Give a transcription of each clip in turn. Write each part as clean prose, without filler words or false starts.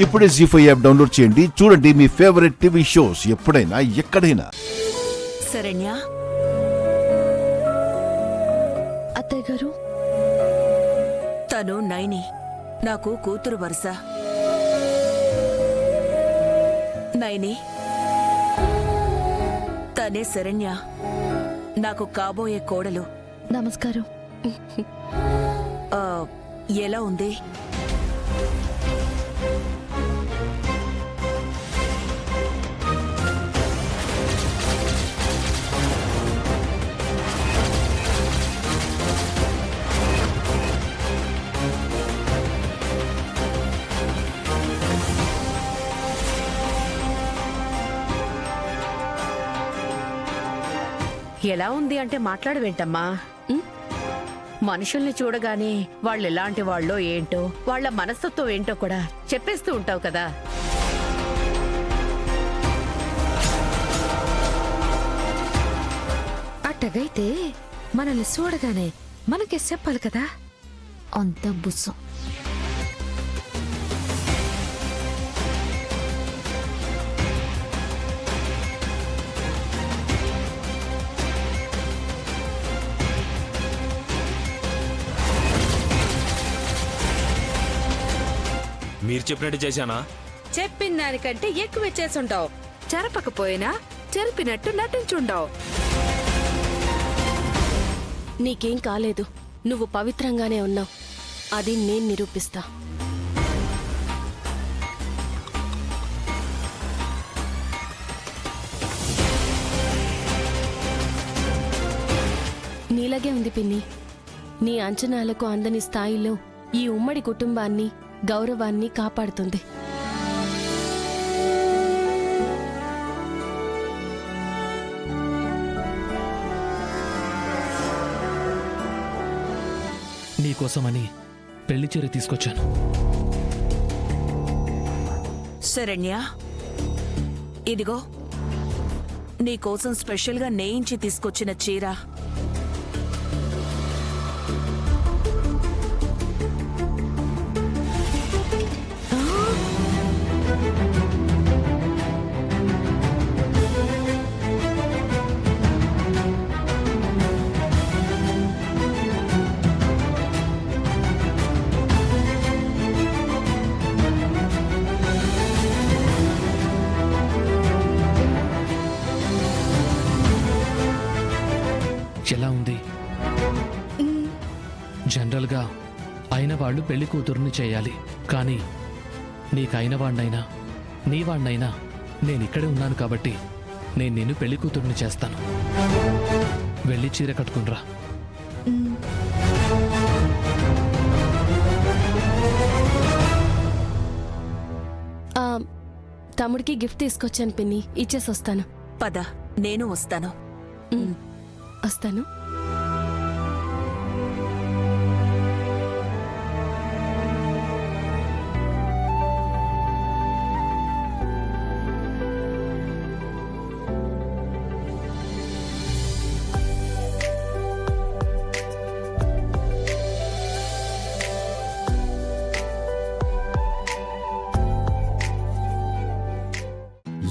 ఇప్పుడే జీ5 app download చేయండి. చూడండి మీ ఫేవరెట్ టీవీ షోస్ ఎప్పుడైనా ఎక్కడైనా. శరణ్య, అత్తయ్య గారు, తను నైని, నాకు కూతురు వరుస. నైని, తనే శరణ్య, నాకు కాబోయే కోడలు. నమస్కారం. ఎలా ఉంది? ఎలా ఉంది అంటే మాట్లాడవేంటమ్మా? మనుషుల్ని చూడగానే వాళ్ళు ఎలాంటి వాళ్ళో ఏంటో, వాళ్ళ మనస్తత్వం ఏంటో కూడా చెప్పేస్తూ ఉంటావు కదా. అట్టగైతే మనల్ని చూడగానే మనకే చెప్పాలి కదా. అంత బుస్సం. మీరు చెప్పినట్టు చేశానా? చెప్పిన దానికంటే ఎక్కువ చేసుంటావు. చెరపకపోయినా చెరిపినట్టు నటించుంటావు. నీకేం కాలేదు, నువ్వు పవిత్రంగానే ఉన్నావు. అది నేను నిరూపిస్తా. నీలాగే ఉంది పిన్ని. నీ అంచనాలకు అందని స్థాయిలో ఈ ఉమ్మడి కుటుంబాన్ని, గౌరవాన్ని కాపాడుతుంది. నీకోసమని పెళ్లి చీర తీసుకొచ్చాను. శరణ్య, ఇదిగో నీకోసం స్పెషల్గా నేయించి తీసుకొచ్చిన చీర. ఎలా ఉంది? జనరల్గా అయిన వాళ్ళు పెళ్లి కూతురుని చేయాలి, కానీ నీకైన వాణ్ణైనా నీ వాణ్ణైనా నేనిక్కడే ఉన్నాను కాబట్టి నేను నిన్ను పెళ్లి కూతురుని చేస్తాను. వెళ్ళి చీర కట్టుకునిరా. తమ్ముడికి గిఫ్ట్ తీసుకొచ్చాను పిన్ని, ఇచ్చేసి వస్తాను. పద, నేను వస్తాను. వస్తాను.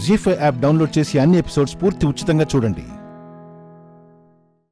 జీ5 యాప్ డౌన్లోడ్ చేసి అన్ని ఎపిసోడ్స్ పూర్తి ఉచితంగా చూడండి.